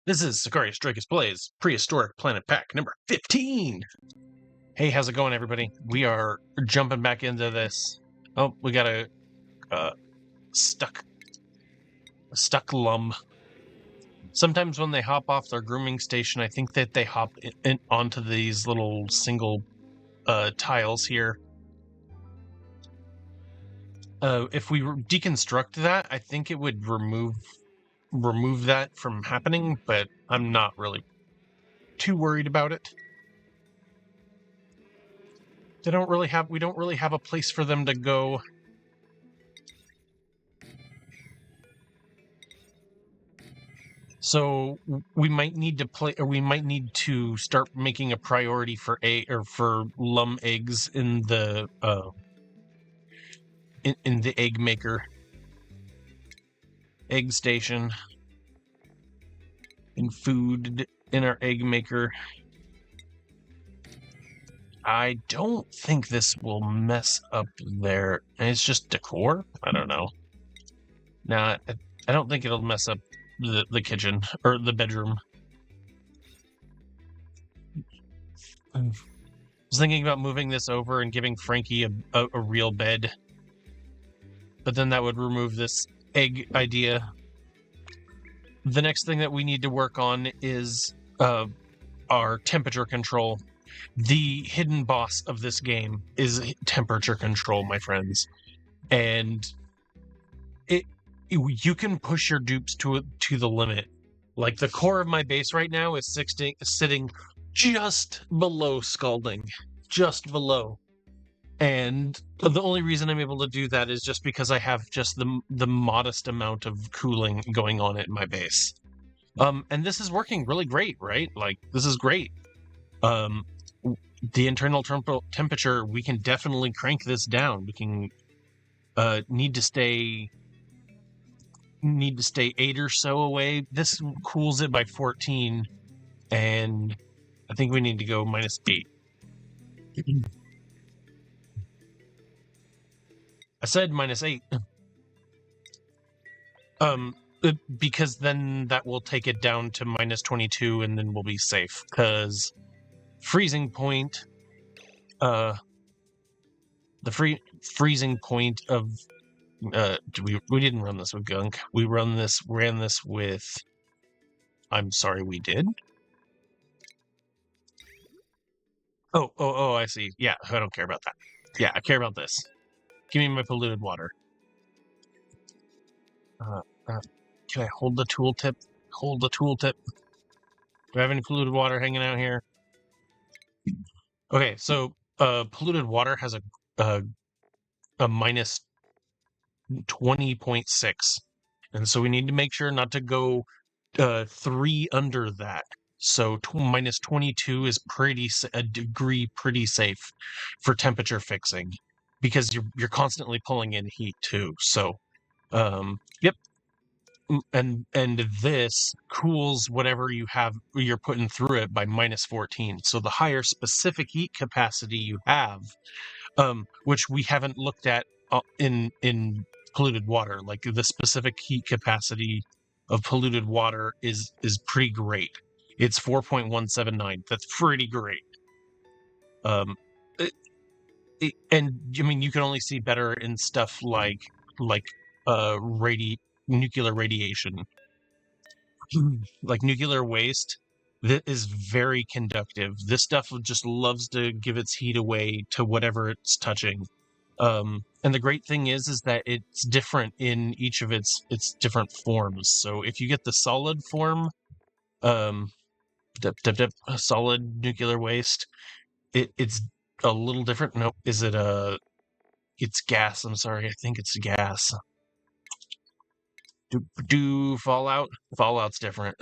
This is Sicarius Dracus Plays Prehistoric Planet Pack number 15. Hey, how's it going, everybody? We are jumping back into this. Oh, we got a stuck lum. Sometimes when they hop off their grooming station, I think that they hop onto these little single tiles here. If we deconstruct that, I think it would remove that from happening, but I'm not really too worried about it. We don't really have a place for them to go. So we might need to start making a priority for lum eggs in the in the egg maker, egg station, and food in our egg maker. I don't think this will mess up there. It's just decor? I don't know. Nah, I don't think it'll mess up the kitchen or the bedroom. I was thinking about moving this over and giving Frankie a real bed, but then that would remove this egg idea. The next thing that we need to work on is our temperature control. The hidden boss of this game is temperature control, my friends, and you can push your dupes to the limit. Like the core of my base right now is sitting just below scalding, just below. And the only reason I'm able to do that is just because I have just the modest amount of cooling going on at my base. And this is working really great, right? Like, this is great. The internal temperature, we can definitely crank this down. We can need to stay 8 or so away. This cools it by 14, and I think we need to go -8. I said -8. Because then that will take it down to -22, and then we'll be safe. Because freezing point, the freezing point of we didn't run this with gunk. We ran this with. I'm sorry, we did. Oh! I see. Yeah, I don't care about that. Yeah, I care about this. Give me my polluted water. Can I hold the tooltip? Hold the tooltip. Do I have any polluted water hanging out here? Okay, so polluted water has a -20.6, and so we need to make sure not to go 3 under that. So -22 is a degree pretty safe for temperature fixing, because you're constantly pulling in heat too. So, yep. And this cools whatever you're putting through it by -14. So the higher specific heat capacity you have, which we haven't looked at in polluted water, like the specific heat capacity of polluted water is pretty great. It's 4.179. That's pretty great. And I mean, you can only see better in stuff like nuclear radiation. Like nuclear waste, that is very conductive. This stuff just loves to give its heat away to whatever it's touching. And the great thing is that it's different in each of its different forms. So if you get the solid form, solid nuclear waste, it's a little different. Nope, it's gas. I'm sorry, I think it's gas. Do Fallout's different.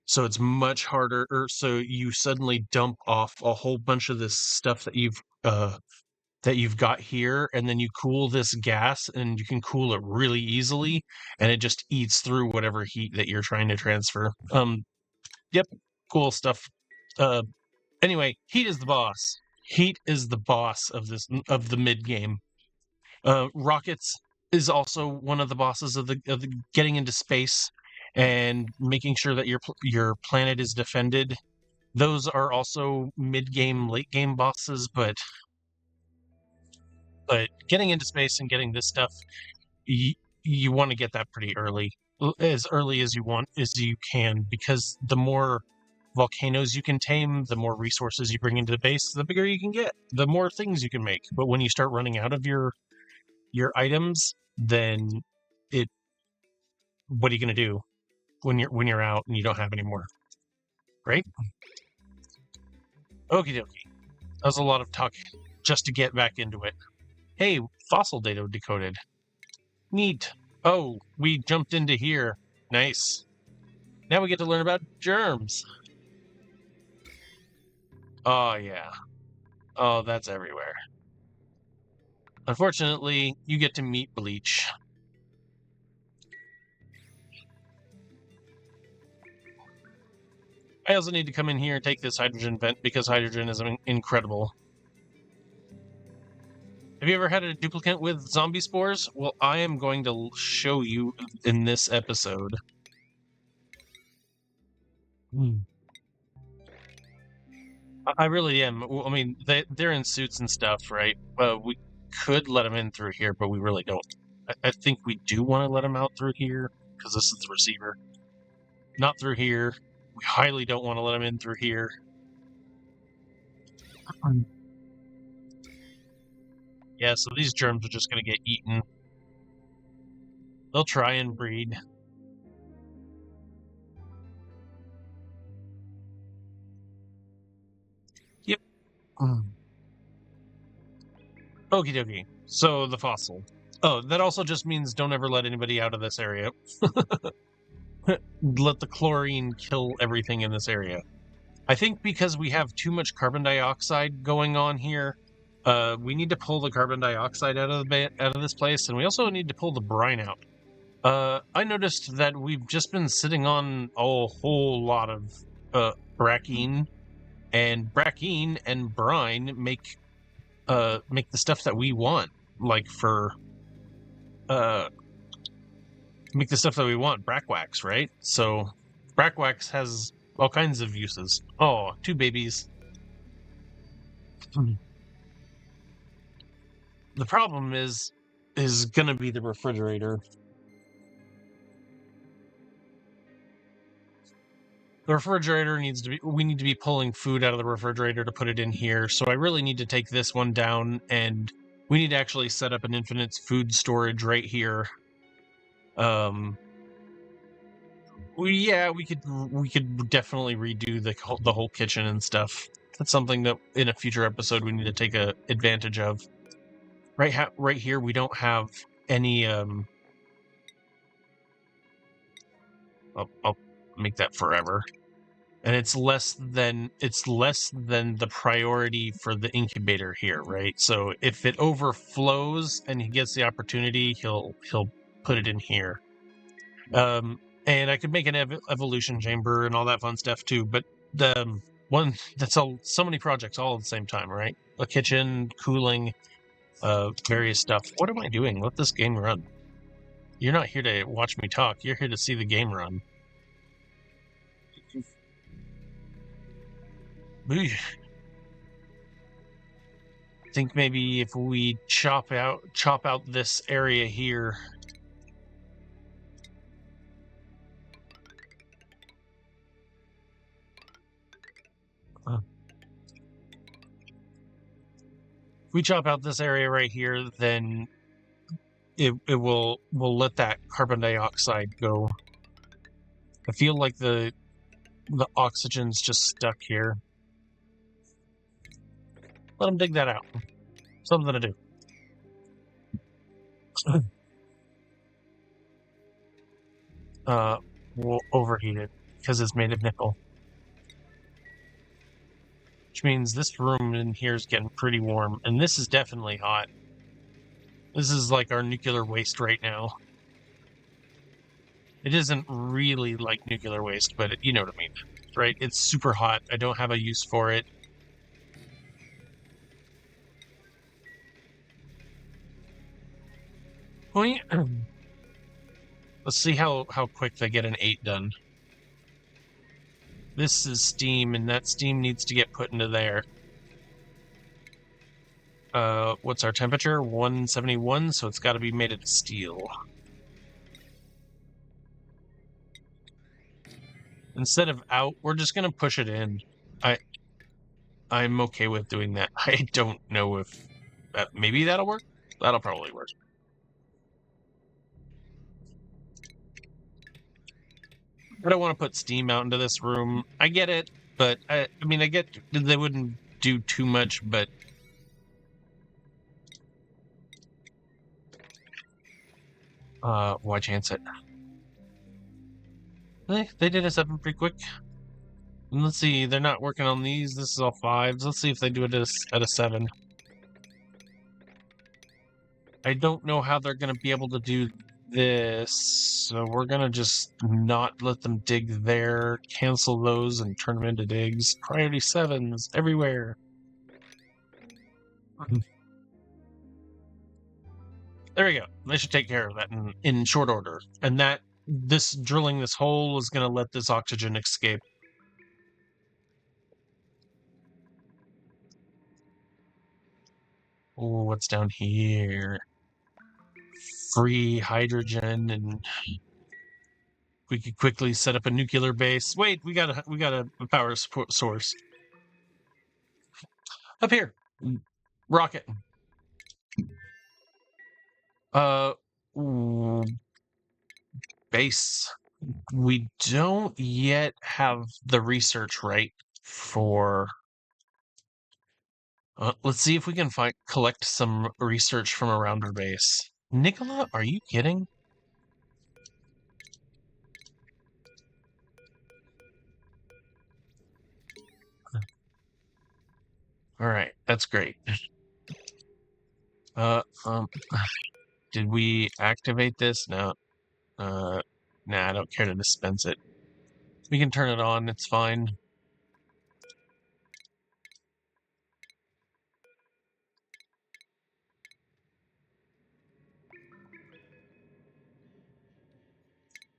So it's much harder, so you suddenly dump off a whole bunch of this stuff that you've got here, and then you cool this gas, and you can cool it really easily, and it just eats through whatever heat that you're trying to transfer. Yep, cool stuff. Anyway, heat is the boss. Heat is the boss of the mid game. Rockets is also one of the bosses of the getting into space, and making sure that your planet is defended. Those are also mid-game, late-game bosses, but getting into space and getting this stuff, you want to get that pretty early as you can, because the more volcanoes you can tame, the more resources you bring into the base, the bigger you can get, the more things you can make. But when you start running out of your items, then it what are you going to do when you're out and you don't have any more, right? Okie dokie. That was a lot of talk just to get back into it. Hey, fossil data decoded. Neat. Oh, we jumped into here. Nice. Now we get to learn about germs. Oh, yeah. Oh, that's everywhere. Unfortunately, you get to meet Bleach. I also need to come in here and take this hydrogen vent because hydrogen is incredible. Have you ever had a duplicate with zombie spores? Well, I am going to show you in this episode. I really am. I mean, they're in suits and stuff, right? We could let them in through here, but we really don't. I think we do want to let them out through here because this is the receiver. Not through here. We highly don't want to let them in through here. Yeah, so these germs are just going to get eaten. They'll try and breed. Yep. Okie dokie. So the fossil. Oh, that also just means don't ever let anybody out of this area. Let the chlorine kill everything in this area. I think because we have too much carbon dioxide going on here, we need to pull the carbon dioxide out of this place, and we also need to pull the brine out. I noticed that we've just been sitting on a whole lot of brackine, and brackine and brine make the stuff that we want, like for make the stuff that we want, brackwax, right? So brackwax has all kinds of uses. Oh, two babies. The problem is going to be the refrigerator. The refrigerator we need to be pulling food out of the refrigerator to put it in here. So I really need to take this one down, and we need to actually set up an infinite food storage right here. We could definitely redo the whole kitchen and stuff. That's something that in a future episode we need to take advantage of. Right here we don't have any I'll make that forever. And it's less than the priority for the incubator here, right? So if it overflows and he gets the opportunity, he'll put it in here. And I could make an evolution chamber and all that fun stuff too, but the one that's so many projects all at the same time, right? A kitchen, cooling, various stuff. What am I doing? Let this game run. You're not here to watch me talk. You're here to see the game run. I think maybe if we chop out this area here. If we chop out this area right here, then it will let that carbon dioxide go. I feel like the oxygen's just stuck here. Let them dig that out. Something to do. We'll overheat it because it's made of nickel. Which means this room in here is getting pretty warm, and this is definitely hot. This is like our nuclear waste right now. It isn't really like nuclear waste, but you know what I mean, right? It's super hot. I don't have a use for it. Let's see how quick they get an 8 done. This is steam, and that steam needs to get put into there. What's our temperature? 171, so it's got to be made of steel. Instead of out, we're just going to push it in. I'm okay with doing that. I don't know if maybe that'll work. That'll probably work. I don't want to put steam out into this room. I get it, but I mean, I get they wouldn't do too much, but why chance it? They did a 7 pretty quick. And let's see, they're not working on these. This is all 5s. Let's see if they do it at a 7. I don't know how they're going to be able to do this, so we're going to just not let them dig there, cancel those, and turn them into digs. Priority 7s everywhere. There we go. They should take care of that in short order. And this drilling this hole is going to let this oxygen escape. Oh, what's down here? Free hydrogen, and we could quickly set up a nuclear base. Wait, we got a power source up here. Rocket. Ooh, base. We don't yet have the research right for. Let's see if we can collect some research from around our base. Nicola, are you kidding? All right, that's great. Did we activate this? No. Nah, I don't care to dispense it. We can turn it on. It's fine.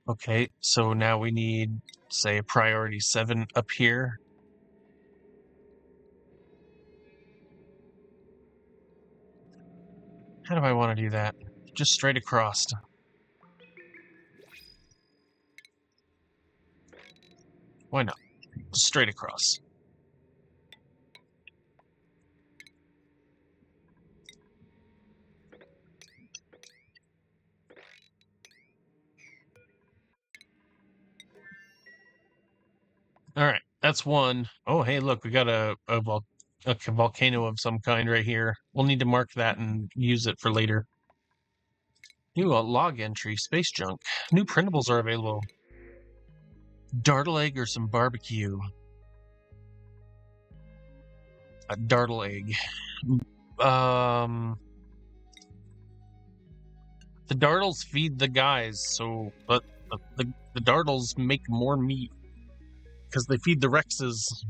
Okay, so now we need, say, a priority 7 up here. How do I want to do that? Just straight across. Why not? Straight across. All right, that's one. Oh, hey, look, we got a volcano of some kind right here. We'll need to mark that and use it for later. New log entry, space junk. New printables are available. Dartle egg or some barbecue. A dartle egg. The dartles feed the guys, so but the dartles make more meat because they feed the Rexes.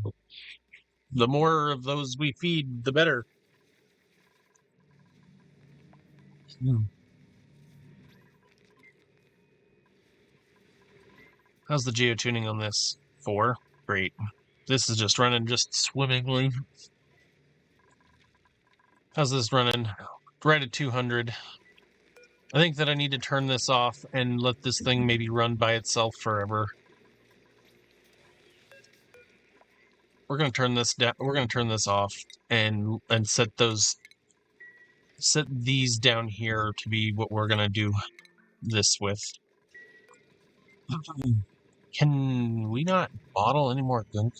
The more of those we feed, the better. How's the geotuning on this? 4? Great. This is just running just swimmingly. How's this running? Right at 200. I think that I need to turn this off and let this thing maybe run by itself forever. We're gonna turn this down. We're gonna turn this off and set these down here to be what we're gonna do this with. Can we not bottle any more gunk?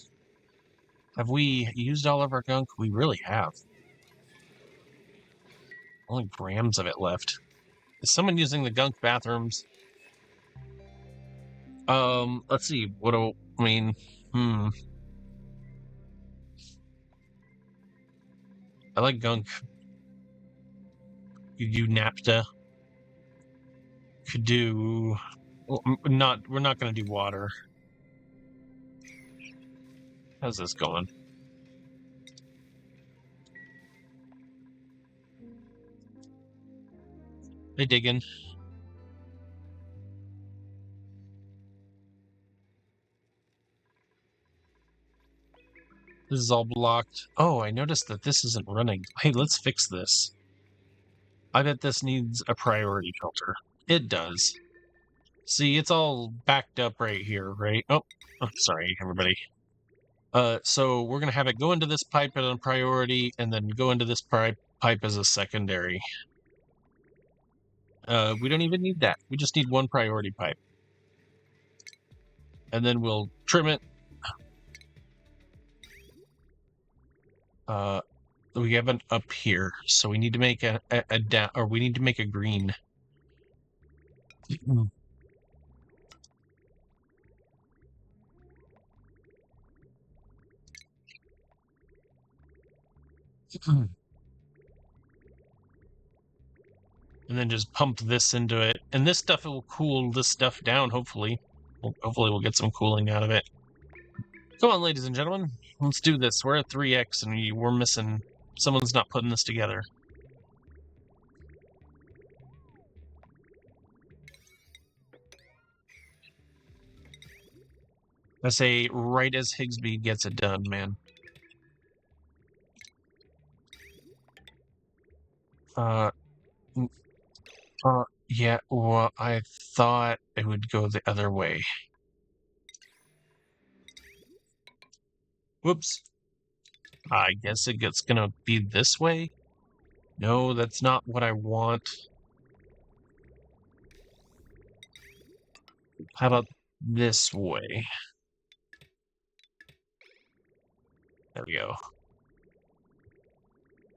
Have we used all of our gunk? We really have. Only grams of it left. Is someone using the gunk bathrooms? Let's see. What do I mean? I like gunk. Could do napta. Could do. Well, we're not going to do water. How's this going? They digging. This is all blocked. Oh, I noticed that this isn't running. Hey, let's fix this. I bet this needs a priority filter. It does. See, it's all backed up right here, right? Oh, sorry, everybody. So we're going to have it go into this pipe as a priority, and then go into this pipe as a secondary. We don't even need that. We just need one priority pipe. And then we'll trim it. We have an up here, so we need to make a down, or we need to make a green. And then just pump this into it. And this stuff will cool this stuff down, hopefully. Hopefully we'll get some cooling out of it. Come on, ladies and gentlemen. Let's do this. We're at 3x and we're missing... Someone's not putting this together. I say right as Higsby gets it done, man. Yeah, well, I thought it would go the other way. Whoops. I guess it's gonna be this way? No, that's not what I want. How about this way? There we go.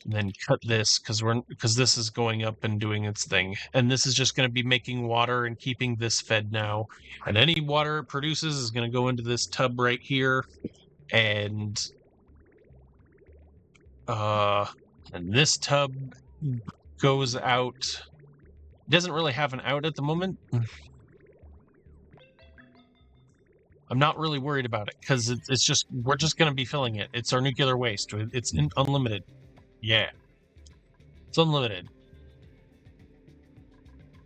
And then cut this because this is going up and doing its thing. And this is just going to be making water and keeping this fed now. And any water it produces is going to go into this tub right here. And this tub goes out. It doesn't really have an out at the moment. I'm not really worried about it because it's just we're just going to be filling it. It's our nuclear waste. It's unlimited. Yeah. It's unlimited.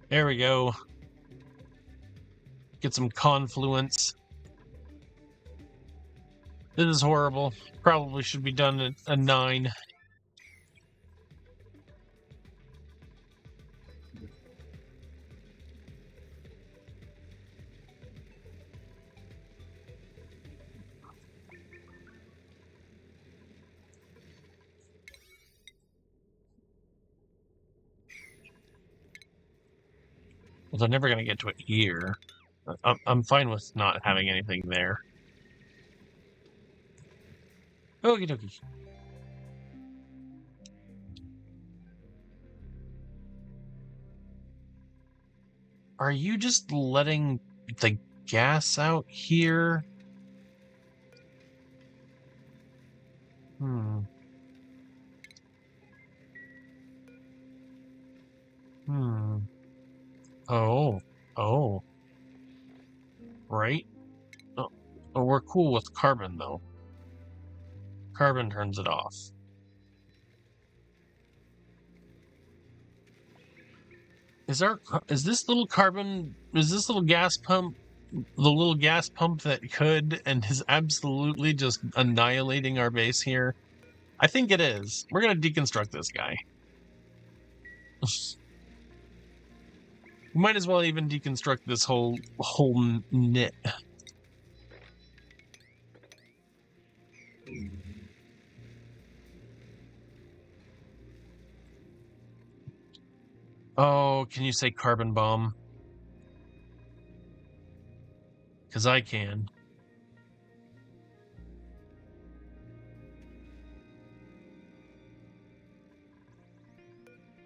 There we go. Get some confluence. This is horrible. Probably should be done at a 9. Well, they're never going to get to it here. I'm fine with not having anything there. Okie dokie. Are you just letting the gas out here? Hmm. Oh. Oh. Right? Oh, we're cool with carbon, though. Carbon turns it off. Is this little gas pump the little gas pump that could and is absolutely just annihilating our base here? I think it is. We're gonna deconstruct this guy. We might as well even deconstruct this whole knit. Oh, can you say carbon bomb? Because I can.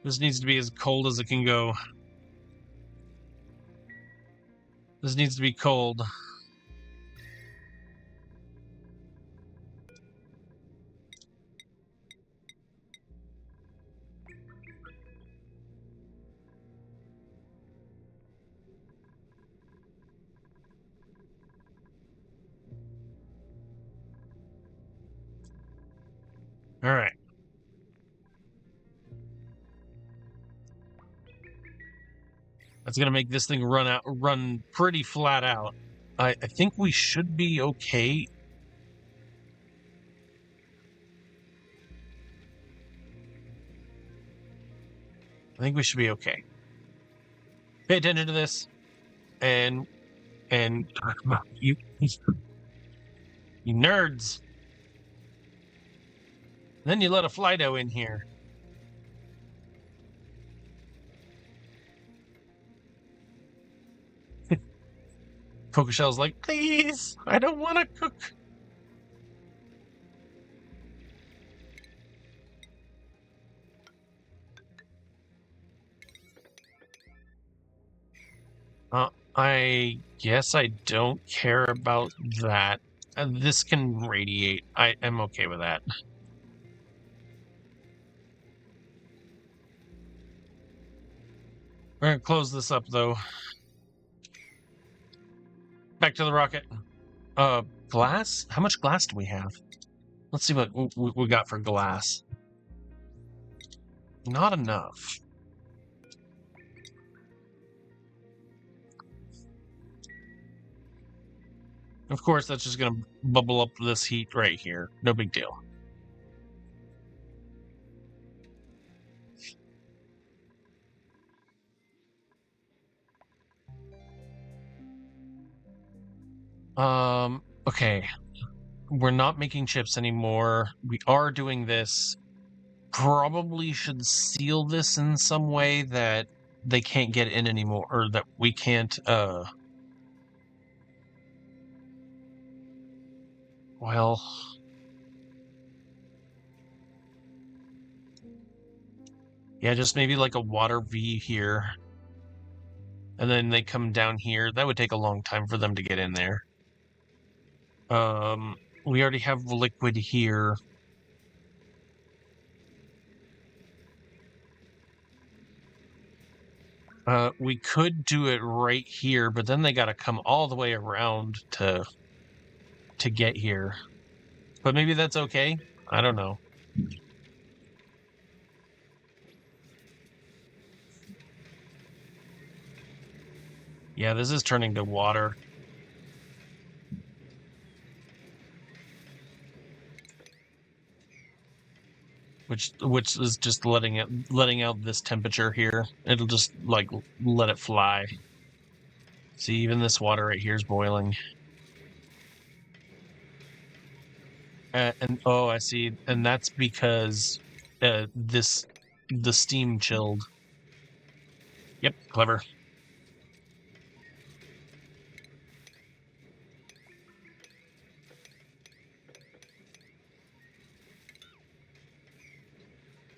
This needs to be as cold as it can go. This needs to be cold. All right. That's gonna make this thing run pretty flat out. I think we should be okay. I think we should be okay. Pay attention to this, and you nerds. Then you let a Flydo in here. Cocoshell's like, please, I don't want to cook. I guess I don't care about that. This can radiate. I am okay with that. We're gonna close this up, though. Back to the rocket. Glass? How much glass do we have? Let's see what we got for glass. Not enough. Of course, that's just going to bubble up this heat right here. No big deal. Okay. We're not making chips anymore. We are doing this. Probably should seal this in some way that they can't get in anymore, or that we can't, well, yeah, just maybe like a water V here. And then they come down here. That would take a long time for them to get in there. We already have liquid here. We could do it right here, but then they got to come all the way around to get here. But maybe that's okay. I don't know. Yeah, this is turning to water. Which is just letting out this temperature here. It'll just like let it fly. See, even this water right here is boiling. And oh, I see. And that's because the steam chilled. Yep, clever.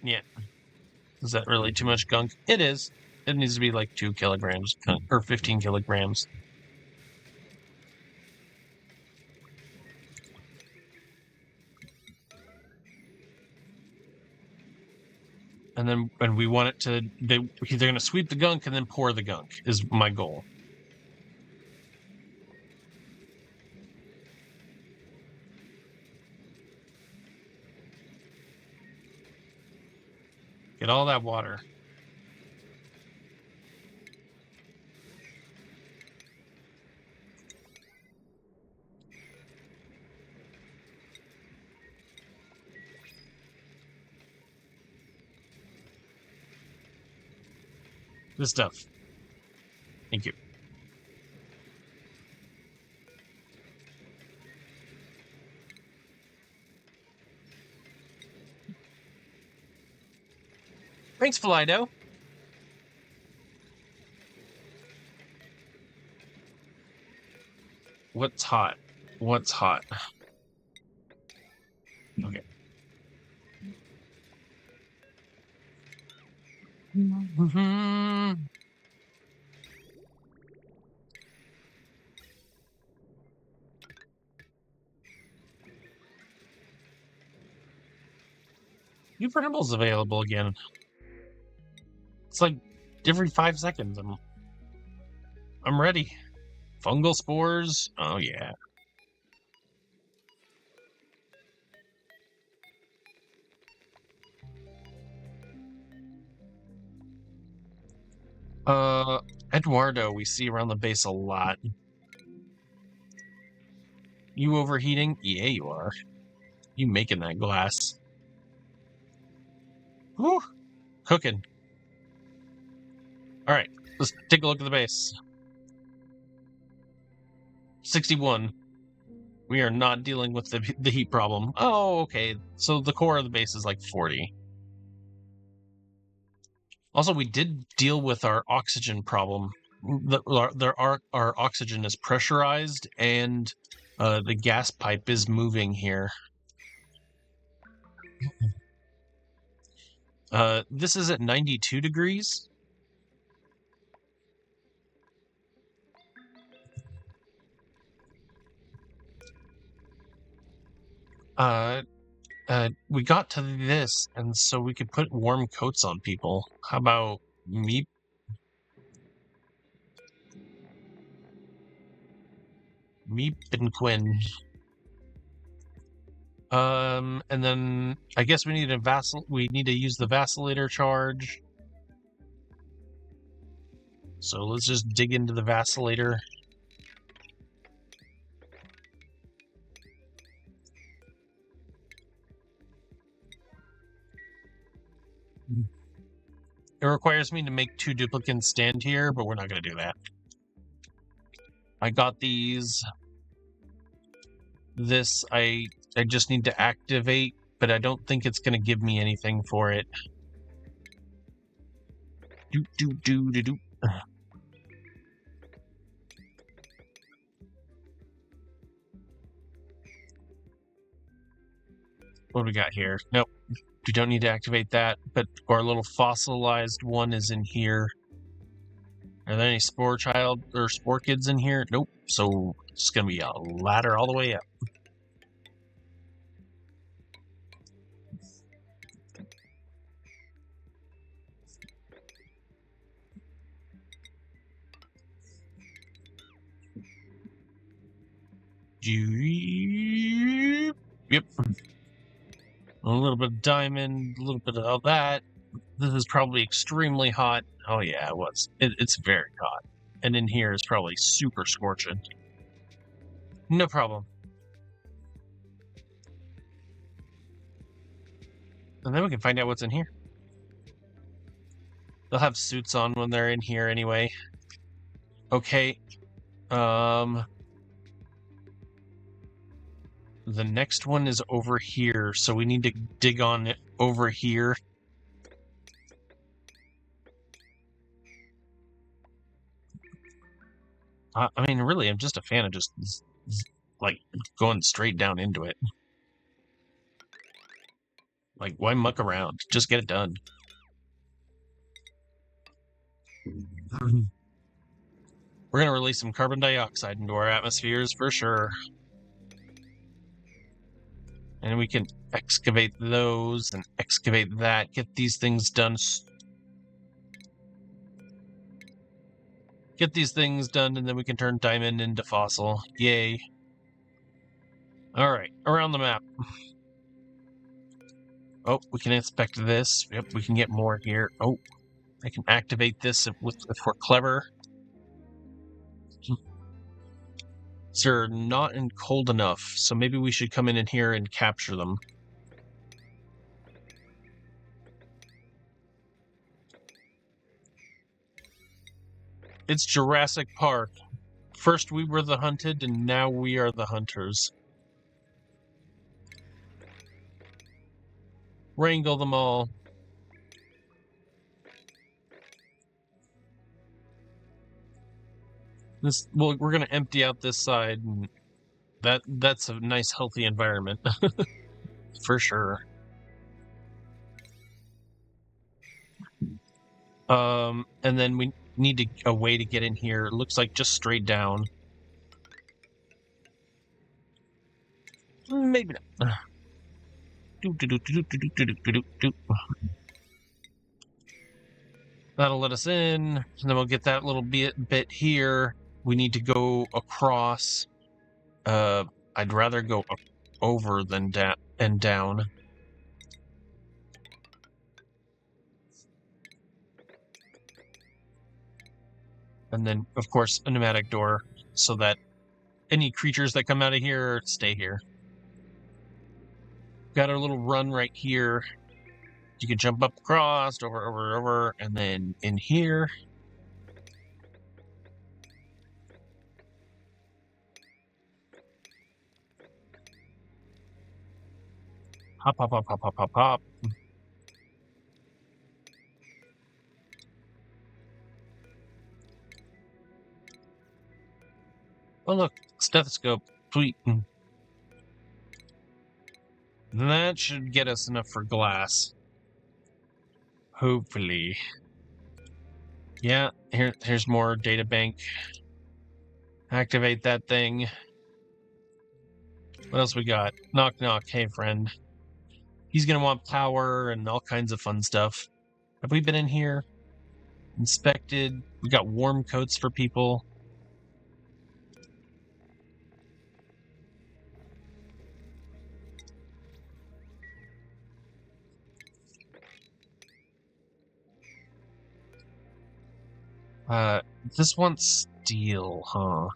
Yeah. Is that really too much gunk? It is. It needs to be like 2 kilograms or 15 kilograms. And then when we want it to, they're going to sweep the gunk and then pour the gunk is my goal. Get all that water. This stuff. Thank you. Thanks, Felido. What's hot? What's hot? Okay. New printables available again. It's like every 5 seconds. I'm ready. Fungal spores. Oh yeah. Eduardo, we see around the base a lot. You overheating? Yeah, you are. You making that glass. Whew. Cooking. All right, let's take a look at the base. 61. We are not dealing with the heat problem. Oh, okay. So the core of the base is like 40. Also, we did deal with our oxygen problem. Our oxygen is pressurized, and the gas pipe is moving here. This is at 92 degrees. We got to this, and so we could put warm coats on people. How about Meep? Meep and Quinn. And then I guess we need we need to use the vacillator charge. So let's just dig into the vacillator. It requires me to make 2 duplicates stand here, but we're not going to do that. I got these. This I just need to activate, but I don't think it's going to give me anything for it. Do. What do we got here? Nope. We don't need to activate that, but our little fossilized one is in here. Are there any spore kids in here? Nope. So it's going to be a ladder all the way up. Yep. A little bit of diamond, a little bit of all that. This is probably extremely hot. Oh yeah, it was. It's very hot. And in here is probably super scorching. No problem. And then we can find out what's in here. They'll have suits on when they're in here anyway. Okay. The next one is over here, so we need to dig on it over here. I mean, really, I'm just a fan of just like going straight down into it. Like, why muck around? Just get it done. We're going to release some carbon dioxide into our atmospheres for sure. And we can excavate those and excavate that. Get these things done. Get these things done, and then we can turn diamond into fossil. Yay. Alright, around the map. Oh, we can inspect this. Yep, we can get more here. Oh, I can activate this if we're clever. They're not in cold enough, so maybe we should come in here and capture them. It's Jurassic Park. First we were the hunted, and now we are the hunters. Wrangle them all. We're going to empty out this side, and that's a nice, healthy environment. For sure. And then we need a way to get in here. It looks like just straight down. Maybe not. That'll let us in, and then we'll get that little bit here. We need to go across. I'd rather go over than down. And then, of course, a pneumatic door, so that any creatures that come out of here stay here. Got our little run right here. You can jump up across, over, and then in here. Hop, hop, hop, hop, hop, hop, hop. Oh, look, stethoscope. Sweet. That should get us enough for glass. Hopefully. Yeah, here's more data bank. Activate that thing. What else we got? Knock, knock. Hey, friend. He's gonna want power and all kinds of fun stuff. Have we been in here? Inspected. We got warm coats for people. This wants steel, huh?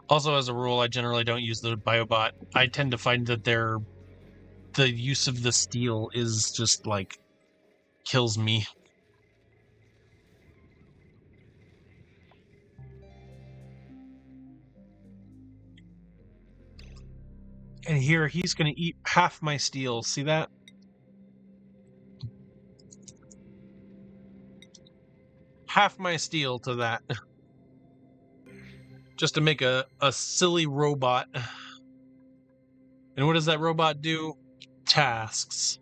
Also, as a rule, I generally don't use the biobot. I tend to find that the use of the steel is just like kills me. And here he's going to eat half my steel. See that? Half my steel to that. Just to make a silly robot. And what does that robot do? Tasks.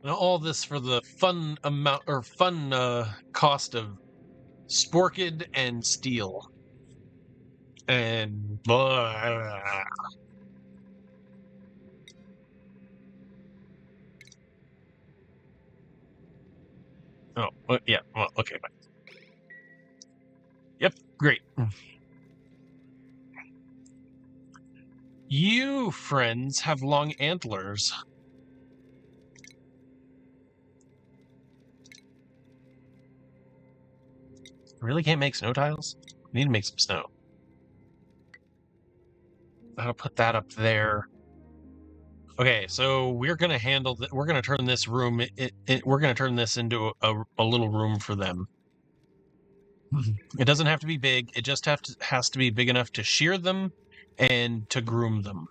And all this for the fun amount or fun cost of Sporked and steel. And blah. Oh, yeah. Well, okay, fine. Yep, great. You, friends, have long antlers. Really can't make snow tiles? We need to make some snow. I'll put that up there. Okay, so we're gonna handle. We're gonna turn this room. We're gonna turn this into a little room for them. It doesn't have to be big. It just has to be big enough to shear them and to groom them,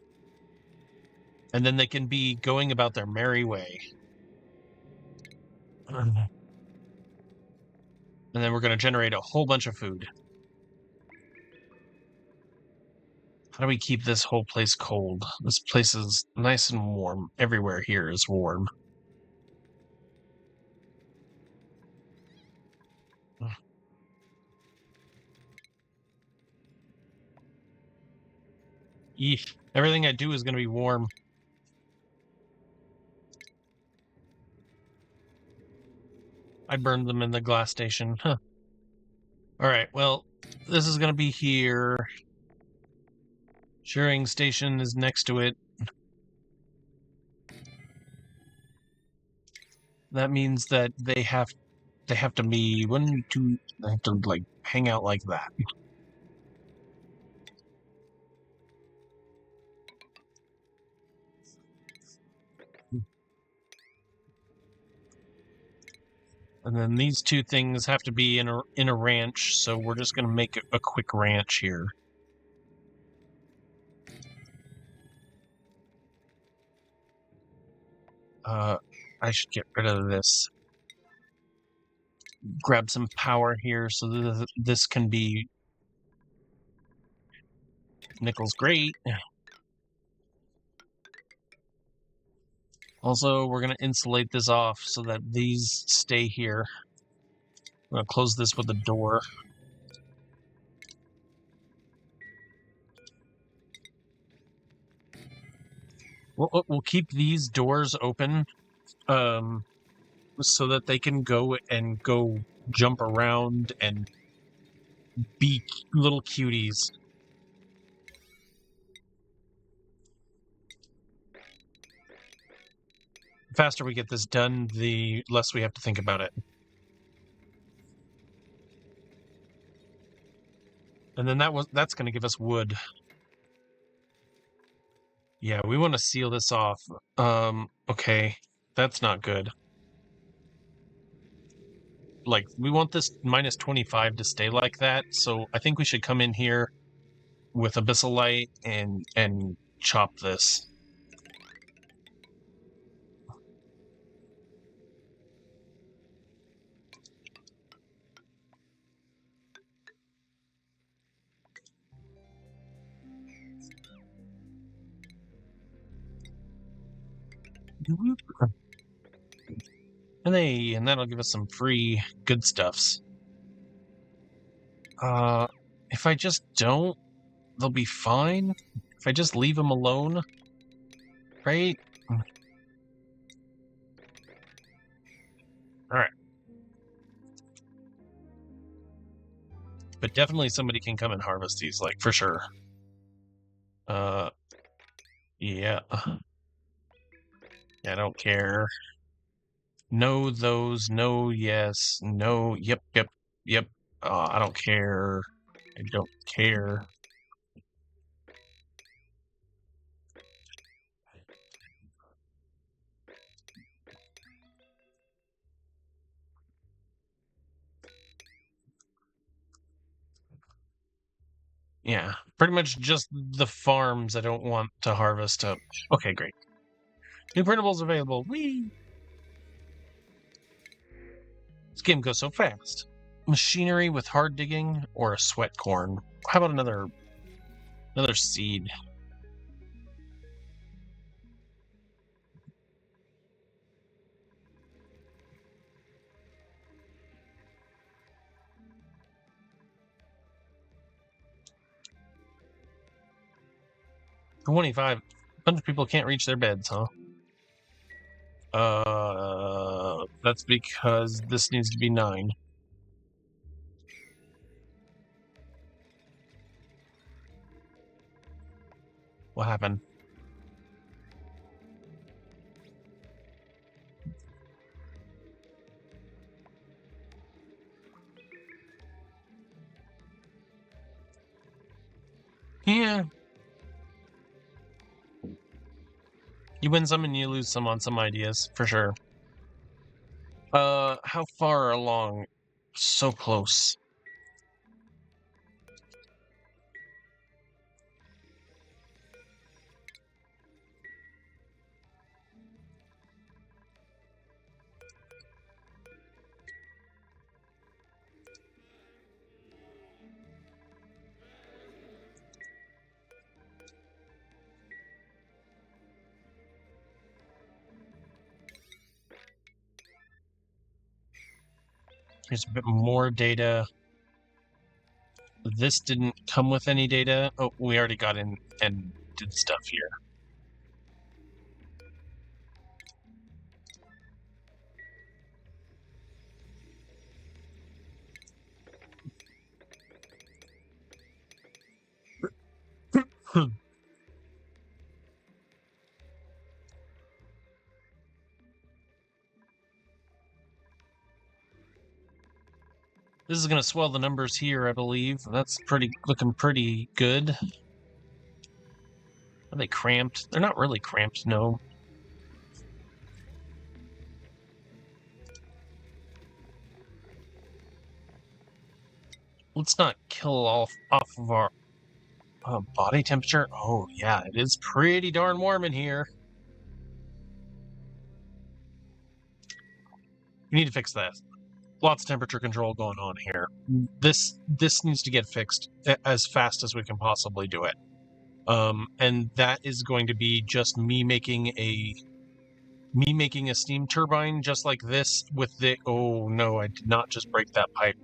and then they can be going about their merry way. And then we're gonna generate a whole bunch of food. How do we keep this whole place cold? This place is nice and warm. Everywhere here is warm. Eesh. Everything I do is going to be warm. I burned them in the glass station. Huh. Alright, well, this is going to be here. Shearing station is next to it. That means that they have to be they have to like hang out like that. And then these two things have to be in a ranch, so we're just going to make a quick ranch here. I should get rid of this. Grab some power here so this can be nickel's great. Also, we're going to insulate this off so that these stay here. I'm going to close this with a door. We'll keep these doors open so that they can go jump around and be little cuties. The faster we get this done, the less we have to think about it. And then that's going to give us wood. Yeah, we want to seal this off. Okay. That's not good. Like, we want this minus 25 to stay like that, so I think we should come in here with Abyssalite and chop this. And that'll give us some free good stuffs. If I just don't, they'll be fine. If I just leave them alone, right? Alright. But definitely somebody can come and harvest these, like, for sure. Yeah. I don't care. No, those, no, yes, no, yep. I don't care. I don't care. Yeah, pretty much just the farms I don't want to harvest up. Okay, great. New printables available. Whee! This game goes so fast. Machinery with hard digging or a sweat corn. How about another seed? For 25, a bunch of people can't reach their beds, huh? That's because this needs to be 9. What happened? Yeah. You win some and you lose some on some ideas, for sure. How far along? So close. Here's a bit more data. This didn't come with any data. Oh, we already got in and did stuff here. This is going to swell the numbers here, I believe. That's looking pretty good. Are they cramped? They're not really cramped, no. Let's not kill off of our body temperature. Oh, yeah, it is pretty darn warm in here. We need to fix that. Lots of temperature control going on here. This needs to get fixed as fast as we can possibly do it. And that is going to be just me making a steam turbine just like this with the... Oh, no, I did not just break that pipe.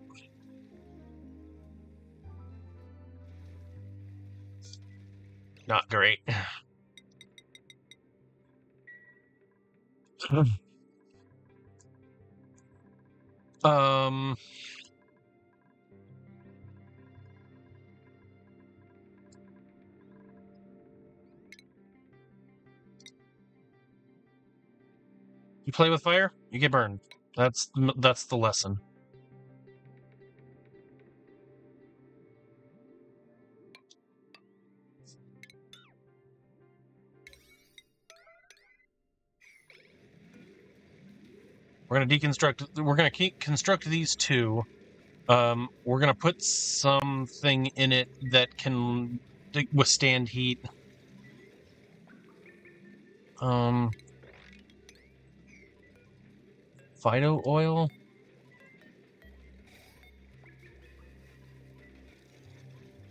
Not great. um... You play with fire, you get burned. That's the lesson. We're going to deconstruct. We're going to construct these two. We're going to put something in it that can withstand heat. Phyto oil.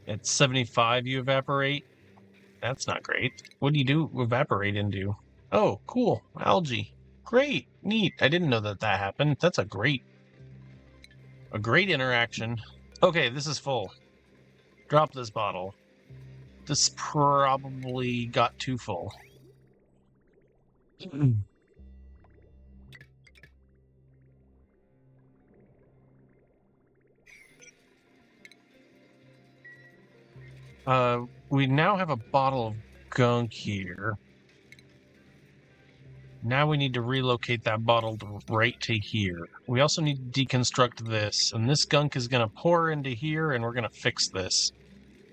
At 75, you evaporate. That's not great. What do you do evaporate into? Oh, cool. Algae. Great. Neat. I didn't know that happened. That's a great interaction. Okay, this is full. Drop this bottle. This probably got too full. We now have a bottle of gunk here. Now we need to relocate that bottle right to here. We also need to deconstruct this, and this gunk is going to pour into here, and we're going to fix this.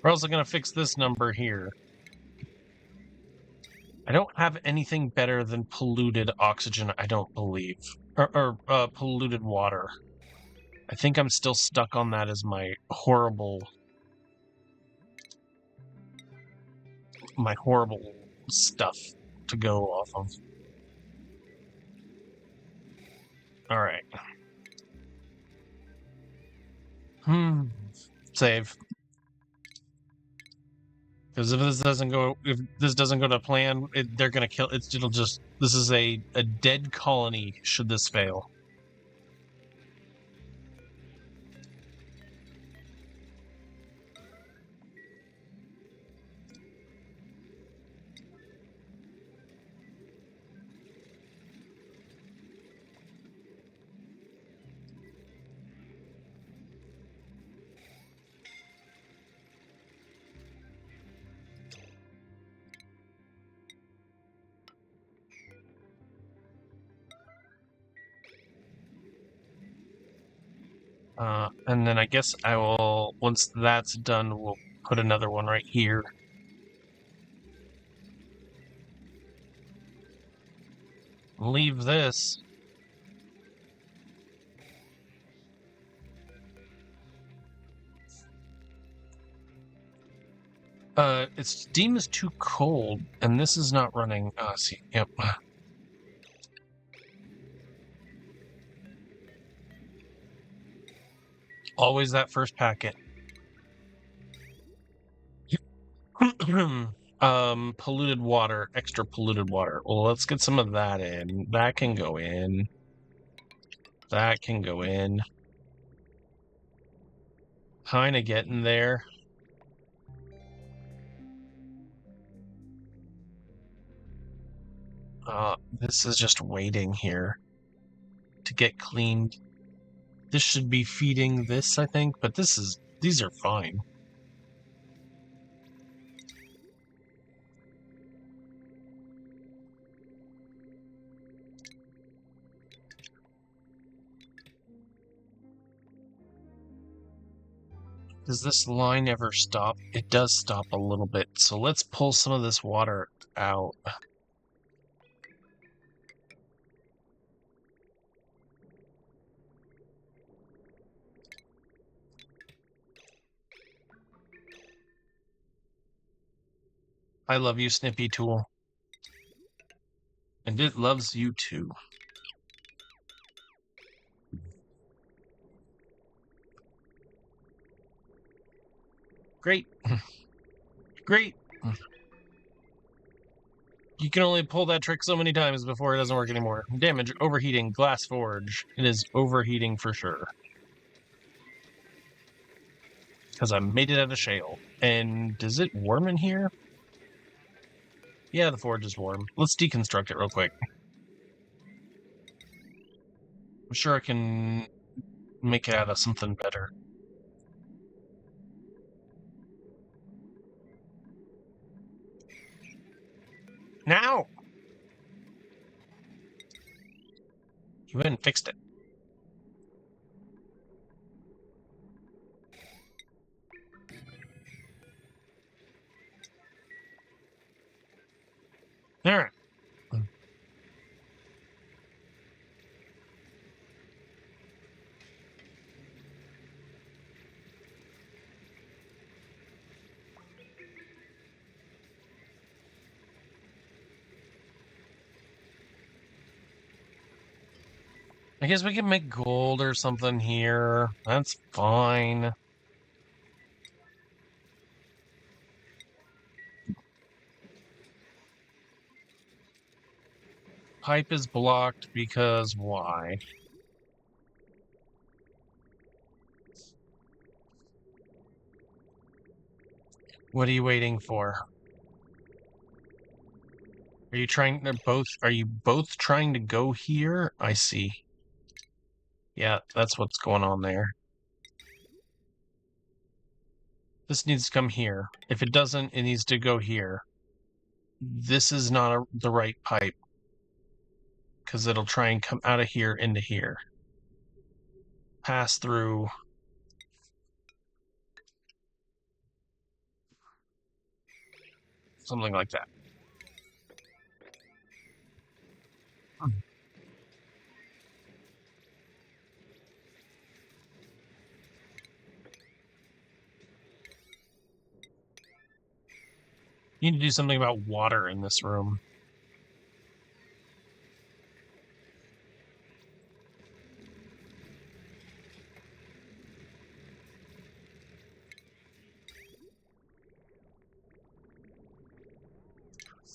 We're also going to fix this number here. I don't have anything better than polluted oxygen, I don't believe. Or polluted water. I think I'm still stuck on that as my horrible stuff to go off of. Alright. Save. Because if this doesn't go to plan, they're gonna kill. It'll just. This is a dead colony. Should this fail. And then I guess I will. Once that's done, we'll put another one right here. Leave this. Its steam is too cold, and this is not running. See, yep. Always that first packet. Polluted water, extra polluted water. Well, let's get some of that in. That can go in. That can go in. Kinda getting there. This is just waiting here to get cleaned. This should be feeding this, I think, but these are fine. Does this line ever stop? It does stop a little bit, so let's pull some of this water out. I love you, Snippy Tool. And it loves you too. Great. Great. You can only pull that trick so many times before it doesn't work anymore. Damage, overheating, glass forge. It is overheating for sure. Because I made it out of shale. And does it warm in here? Yeah, the forge is warm. Let's deconstruct it real quick. I'm sure I can make it out of something better. Now! You went and fixed it. Alright. I guess we can make gold or something here. That's fine. Pipe is blocked because why? What are you waiting for? Are you trying to are you both trying to go here? I see. Yeah, that's what's going on there. This needs to come here. If it doesn't, it needs to go here. This is not the right pipe, because it'll try and come out of here into here. Pass through. Something like that. You need to do something about water in this room.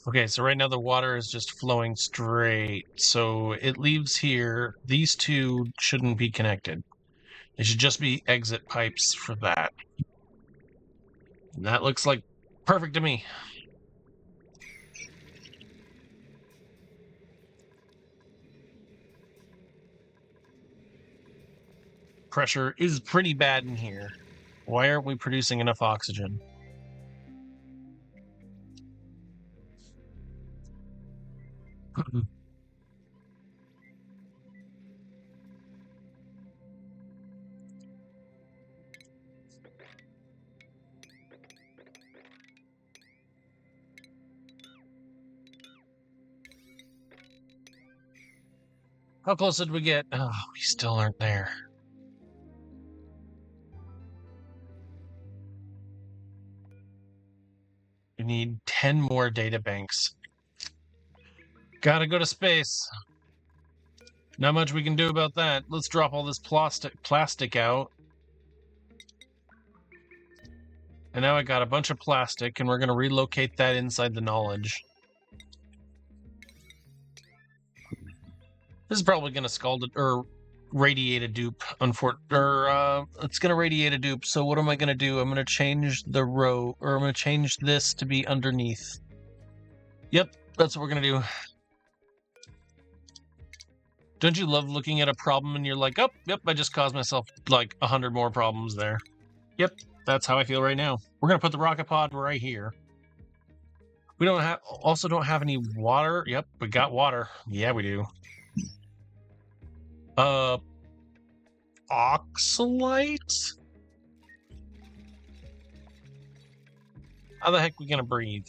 Okay, so right now the water is just flowing straight. So it leaves here. These two shouldn't be connected. They should just be exit pipes for that. And that looks like perfect to me. Pressure is pretty bad in here. Why aren't we producing enough oxygen? How close did we get? Oh, we still aren't there. We need 10 more data banks. Gotta go to space. Not much we can do about that. Let's drop all this plastic out. And now I got a bunch of plastic, and we're going to relocate that inside the knowledge. This is probably going to scald it, or radiate a dupe. It's going to radiate a dupe. So what am I going to do? I'm going to change the row, or I'm going to change this to be underneath. Yep, that's what we're going to do. Don't you love looking at a problem and you're like, oh, yep, I just caused myself like 100 more problems there. Yep, that's how I feel right now. We're going to put the rocket pod right here. We don't have any water. Yep, we got water. Yeah, we do. Oxalite? How the heck are we going to breathe?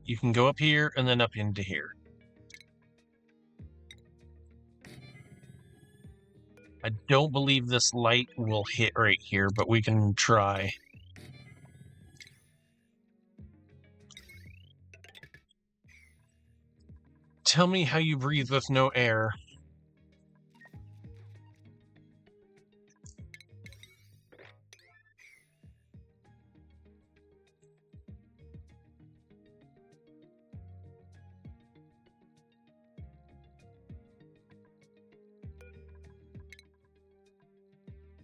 You can go up here and then up into here. I don't believe this light will hit right here, but we can try. Tell me how you breathe with no air.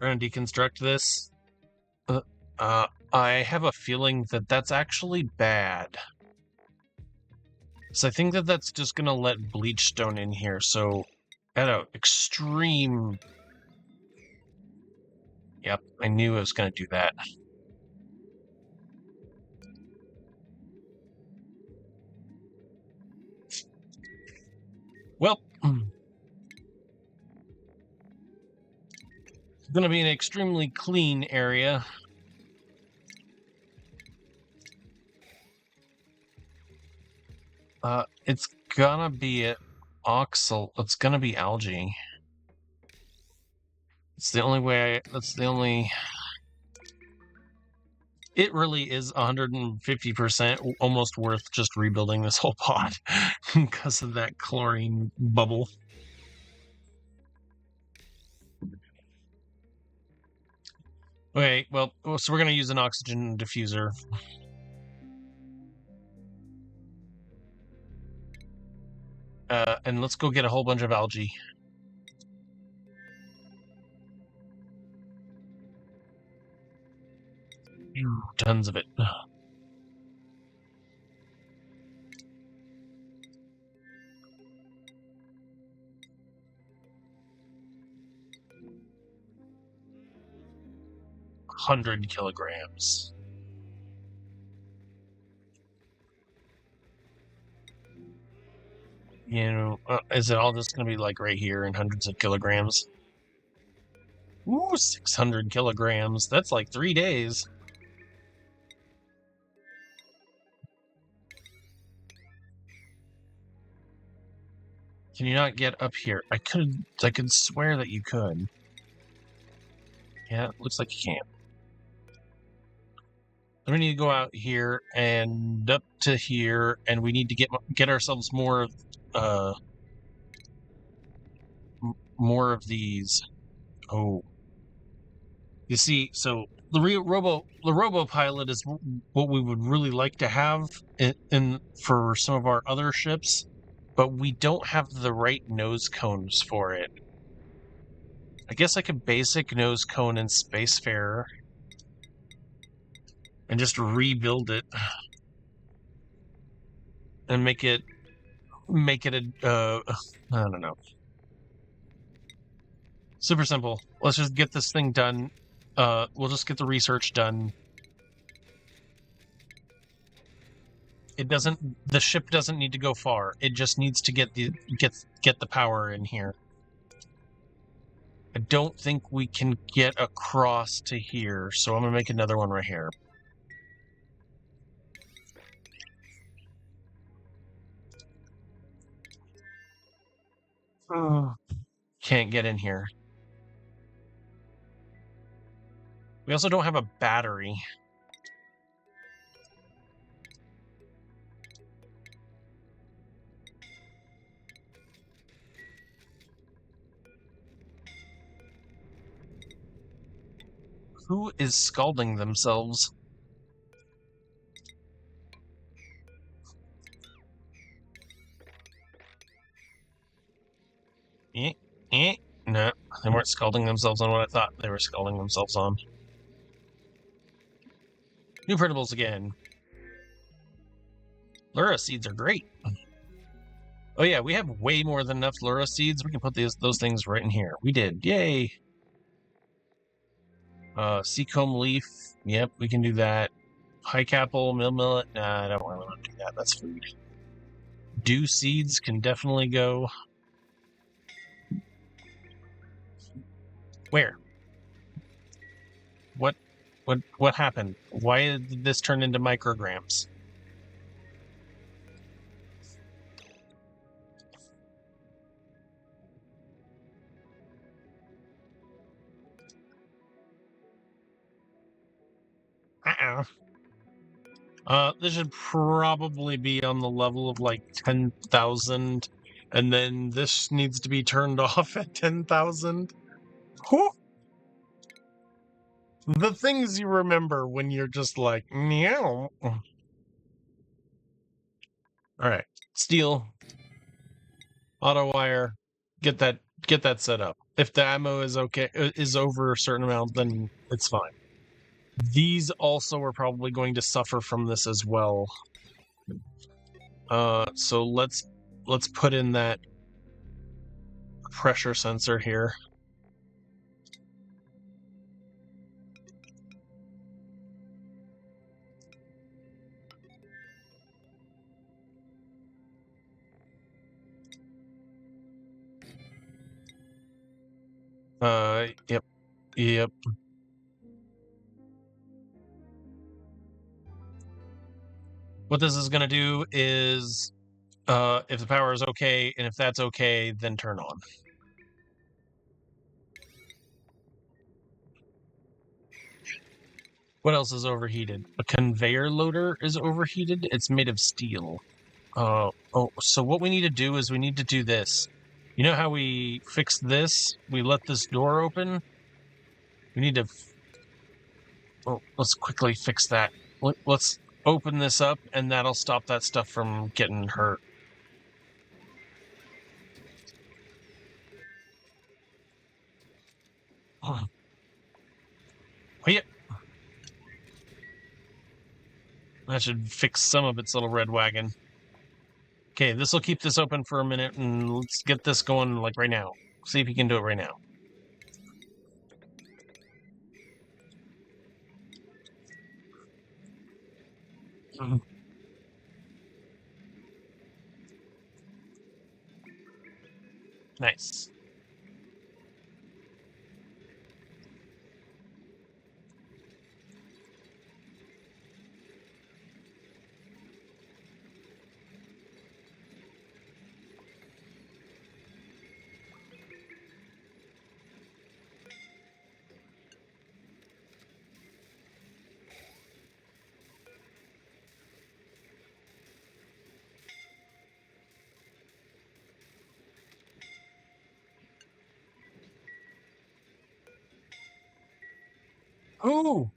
We're going to deconstruct this. I have a feeling that that's actually bad. So I think that that's just going to let bleachstone in here. So at an extreme... Yep, I knew I was going to do that. Well, it's going to be an extremely clean area. It's gonna be it's gonna be algae. It's the only way, that's the only... It really is 150% almost worth just rebuilding this whole pod because of that chlorine bubble. Okay, well, so we're going to use an oxygen diffuser. And let's go get a whole bunch of algae. Tons of it. Hundred kilograms. You know, is it all just going to be like right here in hundreds of kilograms? Ooh, 600 kilograms. That's like 3 days. Can you not get up here? I could swear that you could. Yeah, it looks like you can't. We need to go out here and up to here, and we need to get ourselves more of these. Oh, you see, so the robo pilot is what we would really like to have in for some of our other ships, but we don't have the right nose cones for it. I guess like a basic nose cone in Spacefarer and just rebuild it and make it a I don't know. Super simple. Let's just get this thing done. We'll just get the research done. The ship doesn't need to go far. It just needs to get the power in here. I don't think we can get across to here, so I'm gonna make another one right here. Can't get in here. We also don't have a battery. Who is scalding themselves? No, they weren't scalding themselves on what I thought they were scalding themselves on. New printables again. Lura seeds are great. Oh yeah, we have way more than enough Lura seeds. We can put those things right in here. We did. Yay! Seacomb leaf. Yep, we can do that. Pike apple, millet. Nah, I don't really want to do that. That's food. Dew seeds can definitely go. Where? What happened? Why did this turn into micrograms? This should probably be on the level of like 10,000, and then this needs to be turned off at 10,000. The things you remember when you're just like, meow. All right, steel, auto wire, get that set up. If the ammo is over a certain amount, then it's fine. These also are probably going to suffer from this as well. So let's put in that pressure sensor here. Yep. What this is going to do is, if the power is okay, and if that's okay, then turn on. What else is overheated? A conveyor loader is overheated. It's made of steel. So what we need to do is we need to do this. You know how we fix this? We let this door open. We need to. Let's quickly fix that. Let's open this up, and that'll stop that stuff from getting hurt. Oh, yeah. That should fix some of its little red wagon. Okay, this will keep this open for a minute, and let's get this going like right now. See if you can do it right now. Nice. Oh,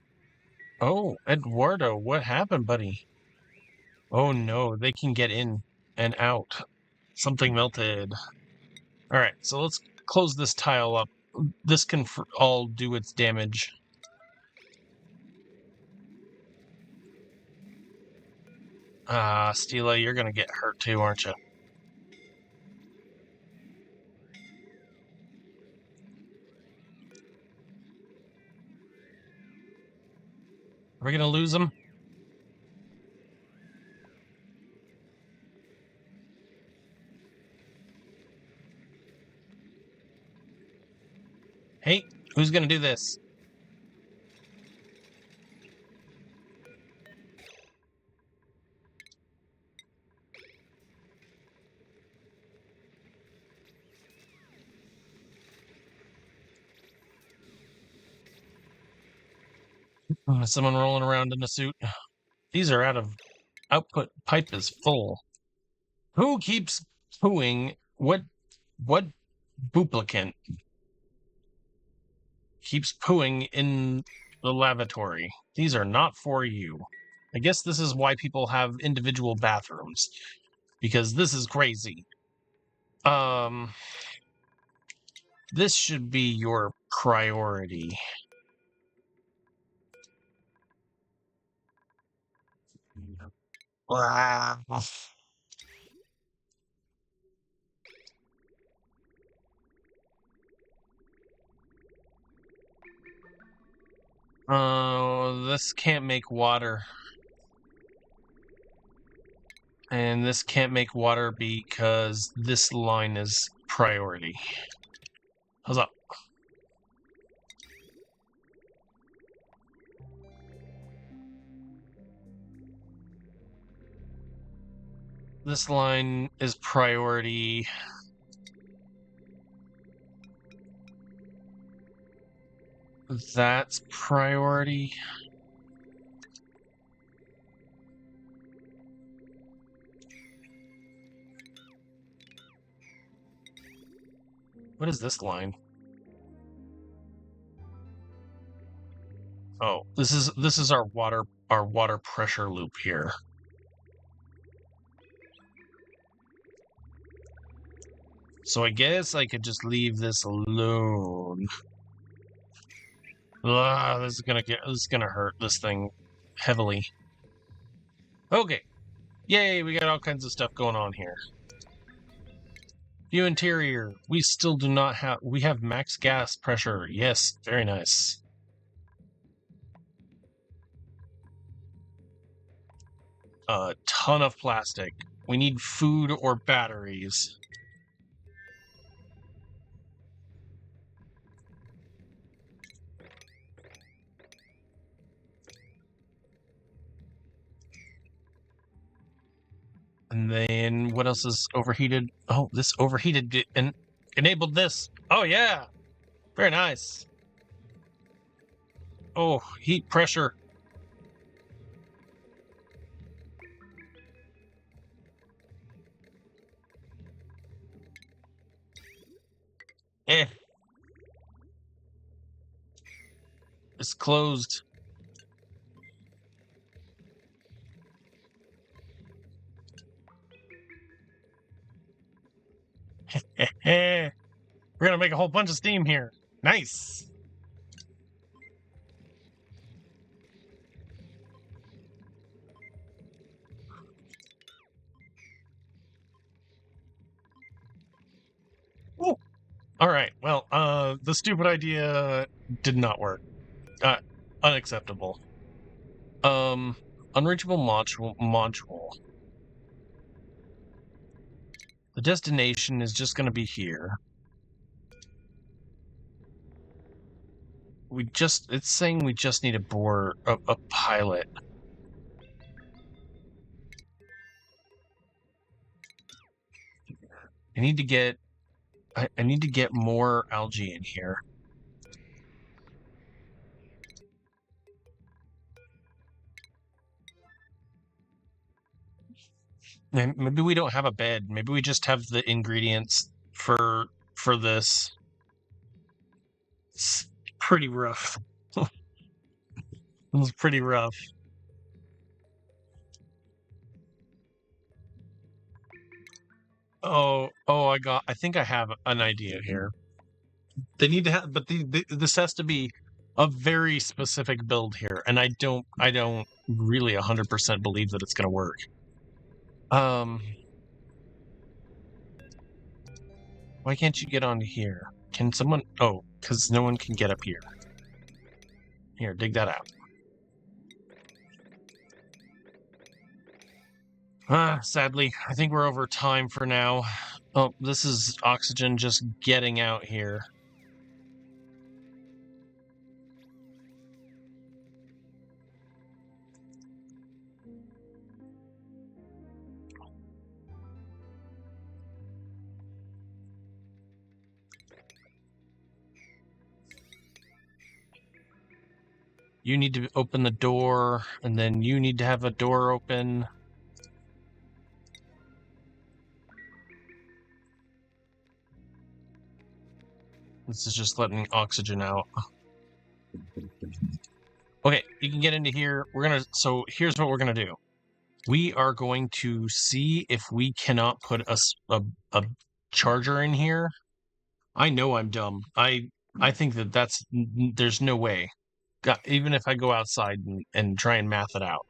oh, Eduardo, what happened, buddy? Oh no, they can get in and out. Something melted. All right, so let's close this tile up. This can all do its damage. Stila, you're gonna get hurt too, aren't you? Are we gonna lose them? Hey, who's gonna do this? Someone rolling around in a suit. These are out of output. Pipe is full. Who keeps pooing? What duplicant keeps pooing in the lavatory? These are not for you. I guess this is why people have individual bathrooms, because this is crazy. This should be your priority. Oh, this can't make water. And this can't make water because this line is priority. How's up? This line is priority. That's priority. What is this line? Oh, this is our water pressure loop here. So I guess I could just leave this alone. This is gonna hurt this thing heavily. Okay. Yay, we got all kinds of stuff going on here. View interior. We still do not have we have max gas pressure. Yes, very nice. A ton of plastic. We need food or batteries. And then what else is overheated? Oh, this overheated and enabled this. Oh yeah, very nice. Oh, heat pressure. It's closed. We're gonna make a whole bunch of steam here. Nice. Ooh. All right. Well, the stupid idea did not work. Unacceptable. Unreachable module. The destination is just going to be here. It's saying we just need to bore a pilot. I need to get more algae in here. Maybe we don't have a bed. Maybe we just have the ingredients for this. It's pretty rough. It's pretty rough. Oh, I think I have an idea here. They need to have, but this has to be a very specific build here, and I don't really 100% believe that it's going to work. Why can't you get on here? Can someone? Oh, because no one can get up here. Here, dig that out. Sadly, I think we're over time for now. Oh, this is oxygen just getting out here. You need to open the door, and then you need to have a door open. This is just letting oxygen out. Okay, you can get into here. So here's what we're gonna do. We are going to see if we cannot put a charger in here. I know I'm dumb. I think there's no way. Even if I go outside and try and math it out.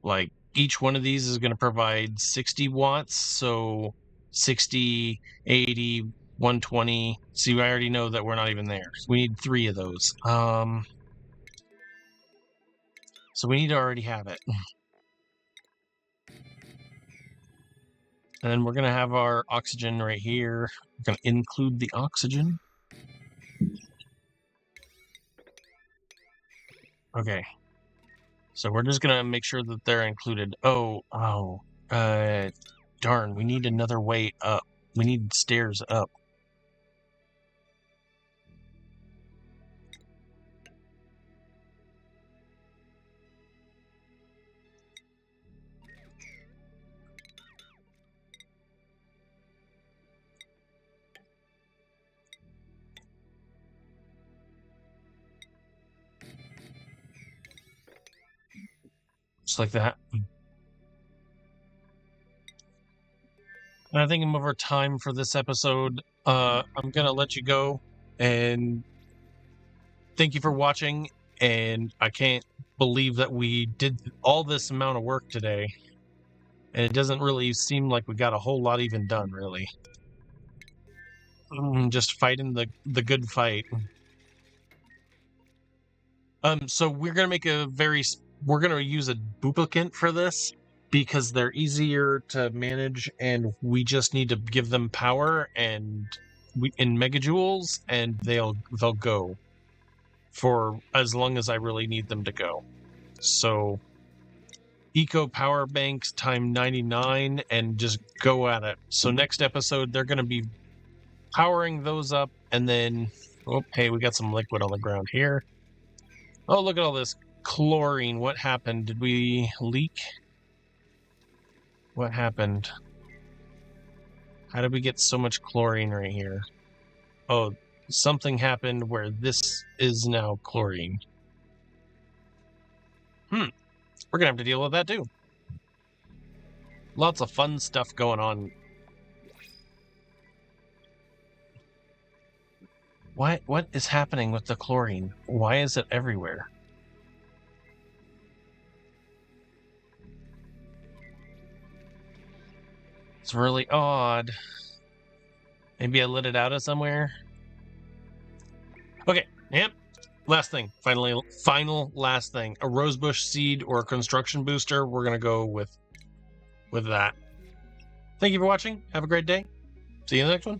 Like, each one of these is going to provide 60 watts, so 60, 80, 120. See, I already know that we're not even there. So we need 3 of those. So we need to already have it. And then we're going to have our oxygen right here. We're going to include the oxygen. Okay. So we're just going to make sure that they're included. Darn, we need another way up. We need stairs up. Just like that. And I think I'm over time for this episode. I'm going to let you go. And thank you for watching. And I can't believe that we did all this amount of work today. And it doesn't really seem like we got a whole lot even done, really. Just fighting the good fight. So we're gonna we're gonna use a duplicant for this because they're easier to manage, and we just need to give them power and in megajoules, and they'll go for as long as I really need them to go. So eco power banks time 99 and just go at it. So next episode they're gonna be powering those up, and then hey, we got some liquid on the ground here. Oh, look at all this chlorine. What happened? Did we leak? What happened? How did we get so much chlorine right here? Oh, something happened where this is now chlorine. We're gonna have to deal with that too. Lots of fun stuff going on. What is happening with the chlorine? Why is it everywhere? It's really odd. Maybe I let it out of somewhere. Okay, yep. Last thing, final last thing. A rosebush seed or a construction booster. We're gonna go with that. Thank you for watching. Have a great day. See you in the next one.